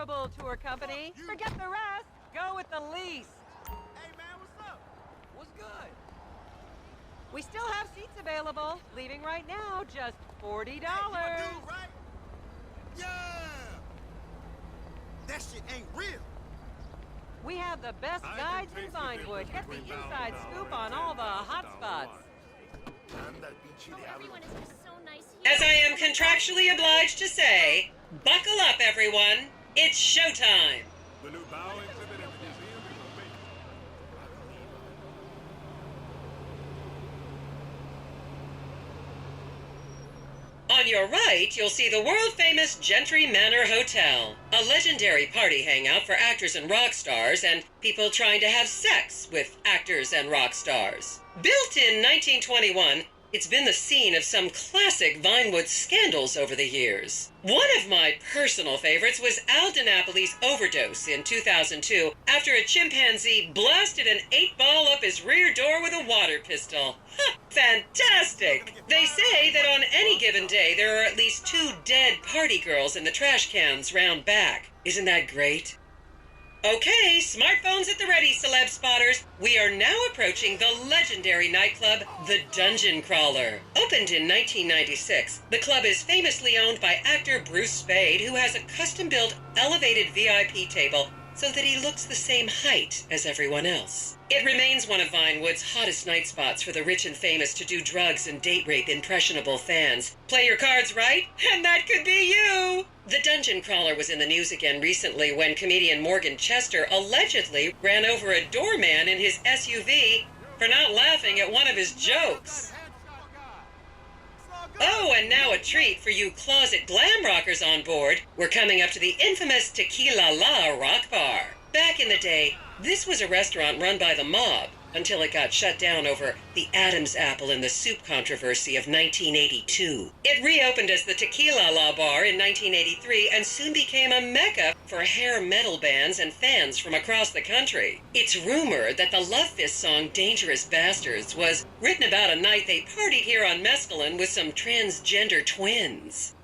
available, tour company. Forget the rest. Go with the least. Hey, man, what's up? What's good? We still have seats available. Leaving right now, just $40. Hey, you my dude, right? Yeah! That shit ain't real. We have the best guides in Vinewood. Get the inside scoop on all the hot spots. Everyone is just so nice here. As I am contractually obliged to say, buckle up, everyone. It's showtime. The new bow exhibit at the museum is amazing. On your right, you'll see the world-famous Gentry Manor Hotel, a legendary party hangout for actors and rock stars and people trying to have sex with actors and rock stars. Built in 1921, it's been the scene of some classic Vinewood scandals over the years. One of my personal favorites was Al DiNapoli's overdose in 2002 after a chimpanzee blasted an 8-ball up his rear door with a water pistol. Fantastic! They say that on any given day there are at least 2 dead party girls in the trash cans round back. Isn't that great? Okay, smartphones at the ready, celeb spotters. We are now approaching the legendary nightclub, the Dungeon Crawler. Opened in 1996, the club is famously owned by actor Bruce Spade, who has a custom-built elevated VIP table so that he looks the same height as everyone else. It remains one of Vinewood's hottest night spots for the rich and famous to do drugs and date rape impressionable fans. Play your cards right, and that could be you! The Dungeon Crawler was in the news again recently when comedian Morgan Chester allegedly ran over a doorman in his SUV for not laughing at one of his jokes. Oh, and now a treat for you closet glam rockers on board. We're coming up to the infamous Tequila La Rock Bar. Back in the day, this was a restaurant run by the mob until it got shut down over the Adam's apple in the soup controversy of 1982. It reopened as the Tequila La Bar in 1983 and soon became a mecca for hair metal bands and fans from across the country. It's rumored that the Love Fist song Dangerous Bastards was written about a night they partied here on mescaline with some transgender twins.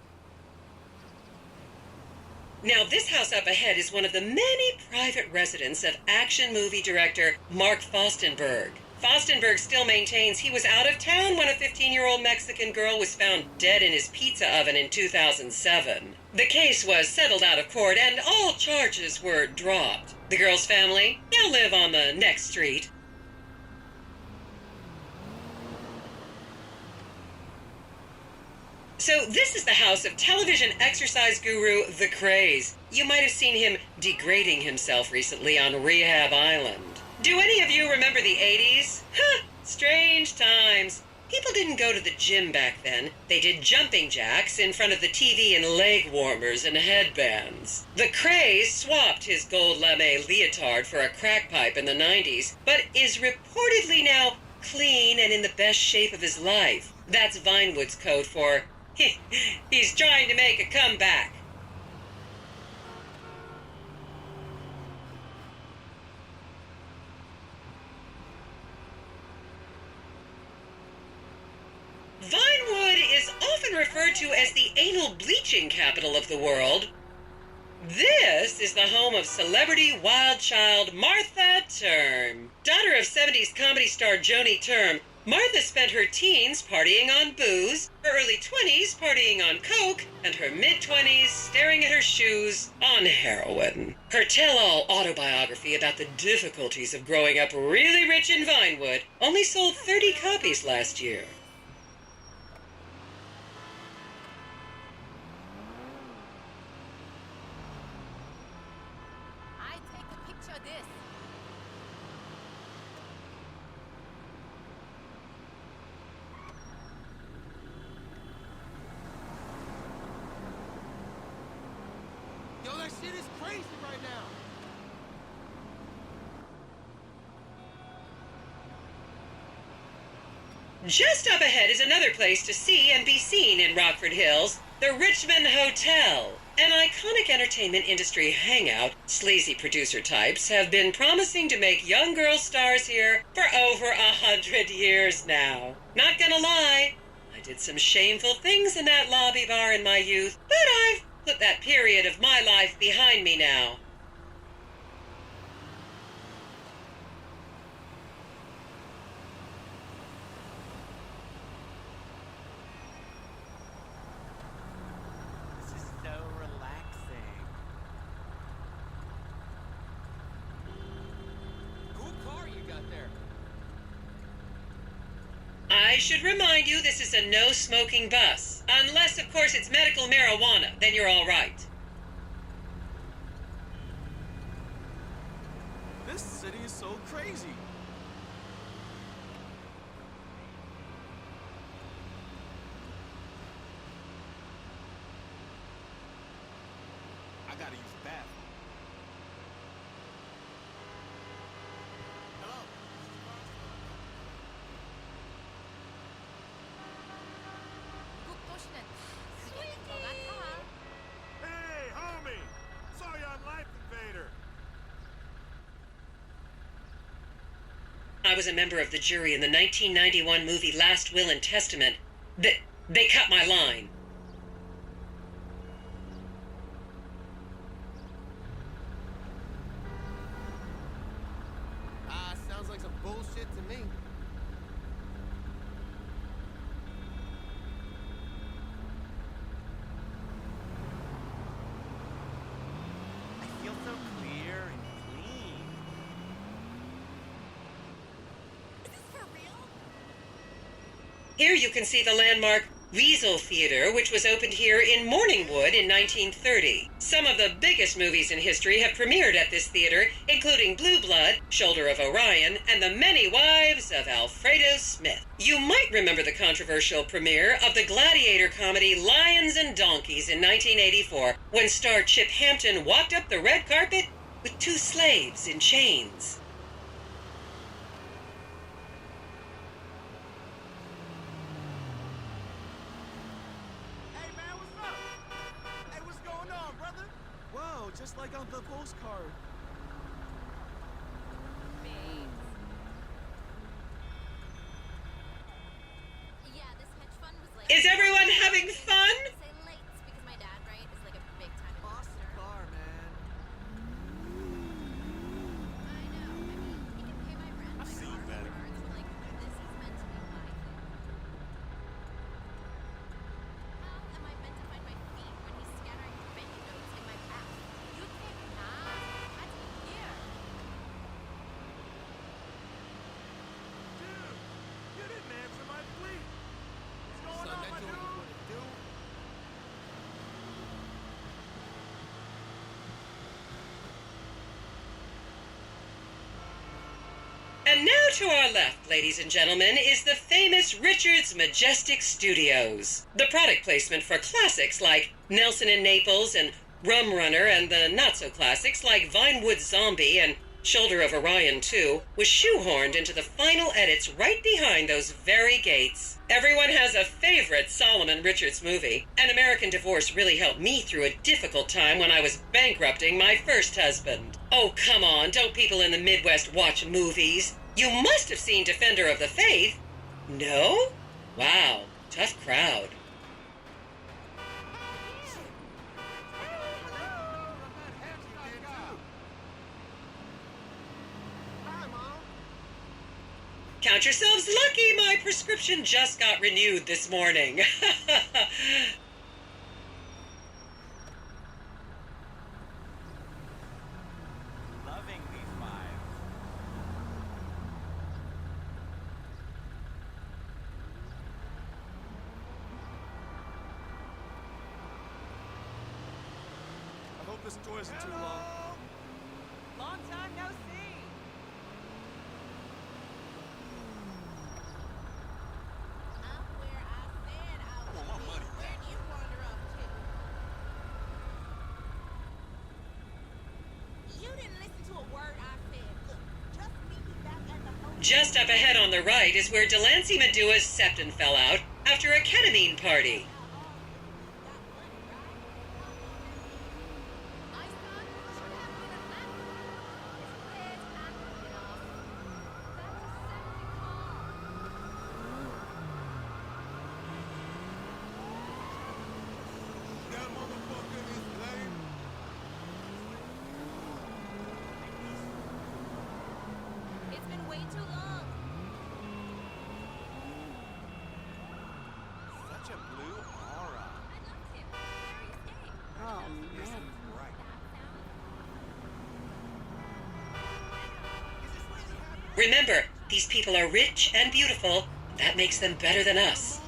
Now, this house up ahead is one of the many private residence of action movie director Mark Fostenberg. Fostenberg still maintains he was out of town when a 15-year-old Mexican girl was found dead in his pizza oven in 2007. The case was settled out of court and all charges were dropped. The girl's family now live on the next street. So this is the house of television exercise guru The Craze. You might have seen him degrading himself recently on Rehab Island. Do any of you remember the 80s? Strange times. People didn't go to the gym back then. They did jumping jacks in front of the TV and leg warmers and headbands. The Craze swapped his gold lame leotard for a crack pipe in the 90s, but is reportedly now clean and in the best shape of his life. That's Vinewood's code for he's trying to make a comeback. Vinewood is often referred to as the anal bleaching capital of the world. This is the home of celebrity wild child Martha Term. Daughter of 70s comedy star Joni Term, Martha spent her teens partying on booze, her early 20s partying on coke, and her mid-20s staring at her shoes on heroin. Her tell-all autobiography about the difficulties of growing up really rich in Vinewood only sold 30 copies last year. I take a picture of this. Yo, that shit is crazy right now. Just up ahead is another place to see and be seen in Rockford Hills, the Richmond Hotel. An iconic entertainment industry hangout, sleazy producer types have been promising to make young girl stars here for over 100 years now. Not gonna lie, I did some shameful things in that lobby bar in my youth, but I've put that period of my life behind me now. This is so relaxing. Cool car you got there. I should remind you this is a no-smoking bus. Unless, of course, it's medical marijuana, then you're all right. This city is so crazy. I gotta use the bathroom. Hello? 미국 도시는 그게 된 것 같아. Hey, homie! Saw you on Life Invader. I was a member of the jury in the 1991 movie Last Will and Testament. They cut my line. Sounds like some bullshit to me. I feel so clear and clean. Is this for real? Here you can see the landmark Weasel Theater, which was opened here in Morningwood in 1930. Some of the biggest movies in history have premiered at this theater, including Blue Blood, Shoulder of Orion, and The Many Wives of Alfredo Smith. You might remember the controversial premiere of the gladiator comedy Lions and Donkeys in 1984, when star Chip Hampton walked up the red carpet with two slaves in chains. Hey man, what's up? Hey, what's going on, brother? Whoa, just like on the postcard. Yeah, this hedge fund was like. Is everyone having fun? Say late because my dad, right, is like a big time Awesome investor. car, man. I know. I mean, he can pay my rent. I've my seen car better. cards, but like this is meant to be my thing. How am I meant to find my feet when he's scattering bank notes in my path? You cannot. That's here. Dude, you didn't answer my plea. What's going on, my dude? And now to our left, ladies and gentlemen, is the famous Richard's Majestic Studios. The product placement for classics like Nelson in Naples and Rum Runner, and the not-so-classics like Vinewood Zombie and Shoulder of Orion 2 was shoehorned into the final edits right behind those very gates. Everyone has a favorite Solomon Richards movie. An American Divorce really helped me through a difficult time when I was bankrupting my first husband. Oh, come on, don't people in the Midwest watch movies? You must have seen Defender of the Faith. No? Wow, tough crowd. Hi, Mom. Count yourselves lucky, my prescription just got renewed this morning. Loving these vibes. I hope this tour isn't too long. Long time no see. I'm where I said I would want my be. money Where do you wander off to? You didn't listen to a word I said. Look, just meet me back at the hotel. Just up ahead on the right is where Delancey Medua's septum fell out after a ketamine party. My son should have been a man. Where's acting off? That's a sexy car. That motherfucker is way too long. Such a blue aura. I loved him. Where are you staying? Oh, This man. is right. That sound? Is this really happening? Remember, these people are rich and beautiful. That makes them better than us.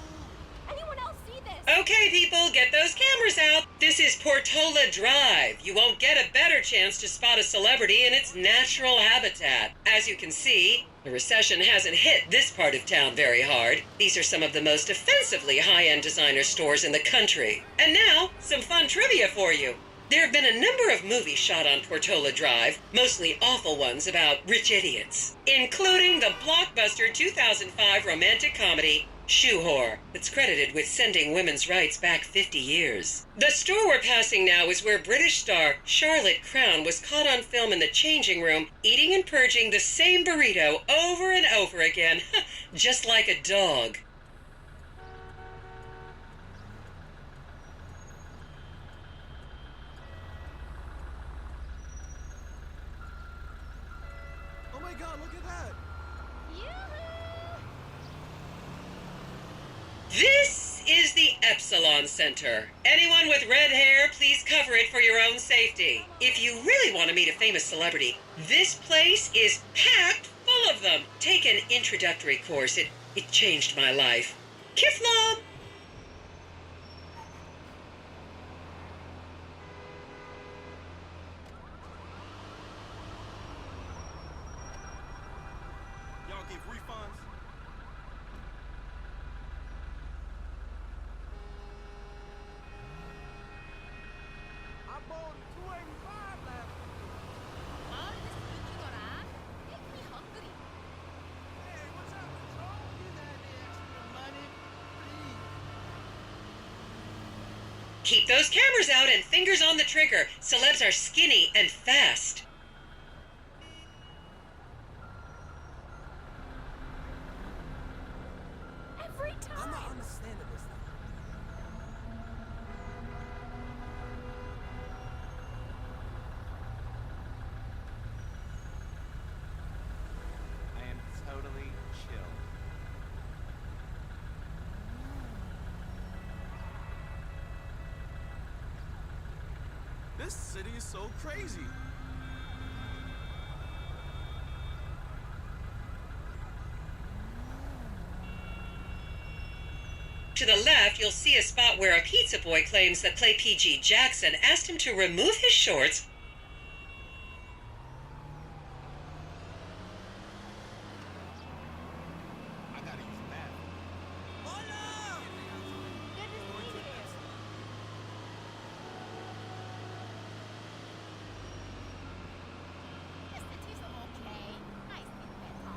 Anyone else see this? Okay, people, get those cameras out. This is Portola Drive. You won't get a better chance to spot a celebrity in its natural habitat. As you can see, the recession hasn't hit this part of town very hard. These are some of the most offensively high-end designer stores in the country. And now, some fun trivia for you. There have been a number of movies shot on Portola Drive, mostly awful ones about rich idiots, including the blockbuster 2005 romantic comedy Shoe Whore, that's credited with sending women's rights back 50 years. The store we're passing now is where British star Charlotte Crown was caught on film in the changing room, eating and purging the same burrito over and over again, just like a dog. Oh my god, look at that. Yoo-hoo! This is the Epsilon Center. Anyone with red hair, please cover it for your own safety. If you really want to meet a famous celebrity, this place is packed full of them. Take an introductory course. It changed my life. Kiflam! Y'all give refunds? I bought $2.85 last week. Oh, this Yuki-dora. Make me hungry. Hey, what's up, Patrol? You got any extra money? Please. Keep those cameras out and fingers on the trigger. Celebs are skinny and fast. Every I'm time. not understanding this though. I am totally chill. This city is so crazy. To the left, you'll see a spot where a pizza boy claims that Play PG Jackson asked him to remove his shorts I gotta use the bathroom. Good to see you. The city's okay. I think better.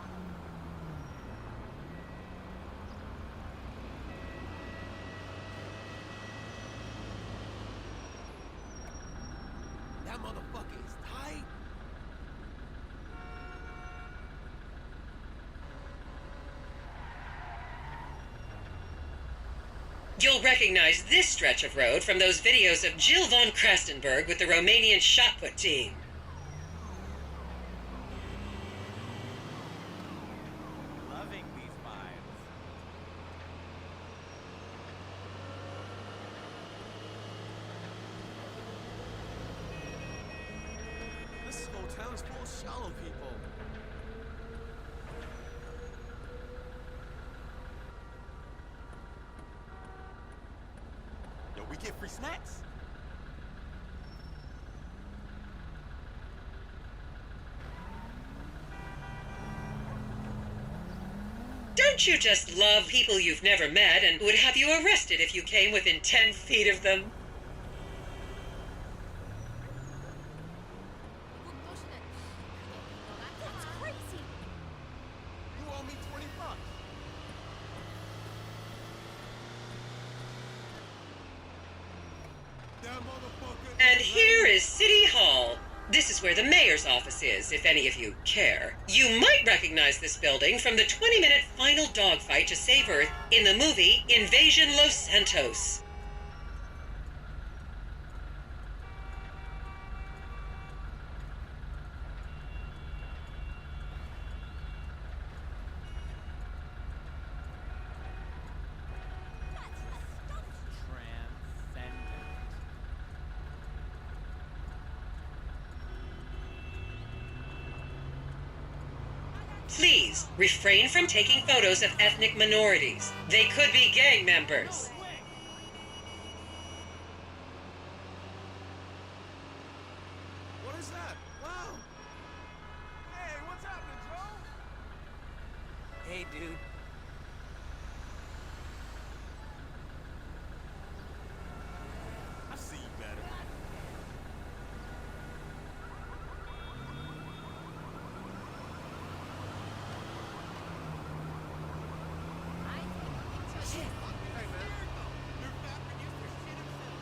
That motherfucker is tight. You'll recognize this stretch of road from those videos of Jill von Krastenberg with the Romanian shot put team. Loving these vibes. This whole town is full of shallow people. Yo, we get free snacks? Don't you just love people you've never met and would have you arrested if you came within 10 feet of them? That's crazy. You owe me $20. That motherfucker. And here is City Hall. This is where the mayor's office is, if any of you care. You might recognize this building from the 20-minute final dogfight to save Earth in the movie Invasion Los Santos. Please refrain from taking photos of ethnic minorities. They could be gang members. No way. What is that? Wow. Hey, what's happening, Joe? Hey, dude. I see you better. I take pictures. Hey, man. Your fat producer shit himself.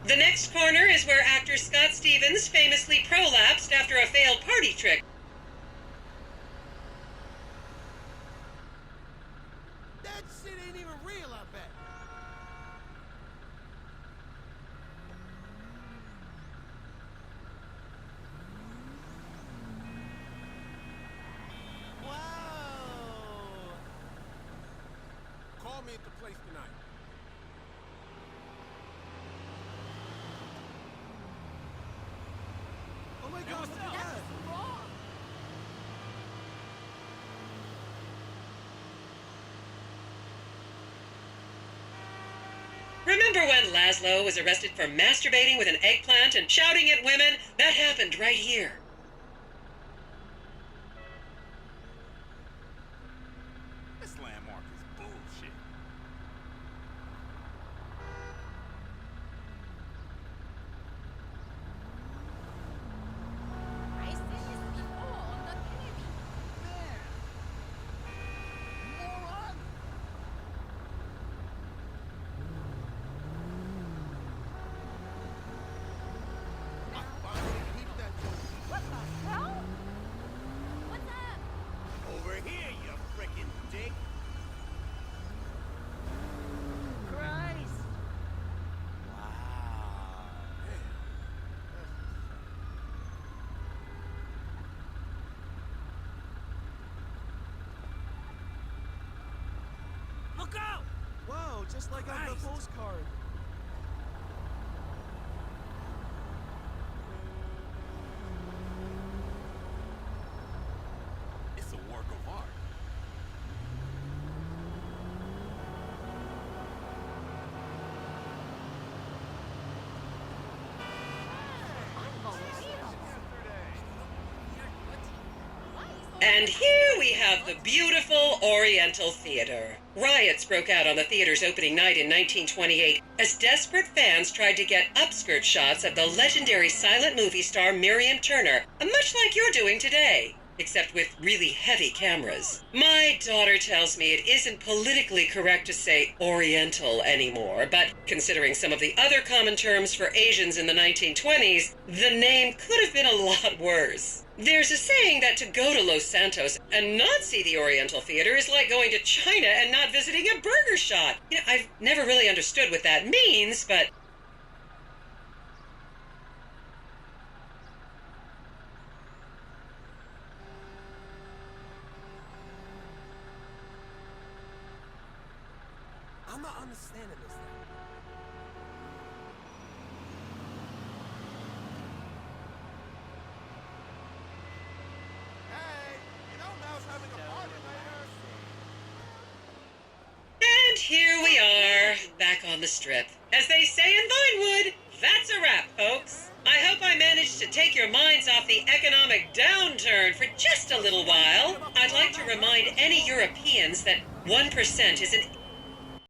The next corner is where actor Scott Stevens famously prolapsed after a failed party trick. That shit ain't even real, I bet. Wow. Call me at the place tonight. Oh my God, look at that. Wrong. Remember when Laszlo was arrested for masturbating with an eggplant and shouting at women? That happened right here. This landmark is bullshit. I said this before on the TV. Moron. I finally peeped that joke. What the hell? What's up? Over here, you frickin' dick. Christ. Wow. Look out! Wow, just like on the Christ. postcard. It's a work of art. And here we have the beautiful Oriental Theater. Riots broke out on the theater's opening night in 1928 as desperate fans tried to get upskirt shots of the legendary silent movie star Miriam Turner, much like you're doing today, except with really heavy cameras. My daughter tells me it isn't politically correct to say Oriental anymore, but considering some of the other common terms for Asians in the 1920s, the name could have been a lot worse. There's a saying that to go to Los Santos and not see the Oriental Theater is like going to China and not visiting a burger shop. You know, I've never really understood what that means, but I'm not understanding this thing. Hey, you know Mel's having a party later. And here we are, back on the strip. As they say in Vinewood, that's a wrap, folks. I hope I managed to take your minds off the economic downturn for just a little while. I'd like to remind any Europeans that 1% is an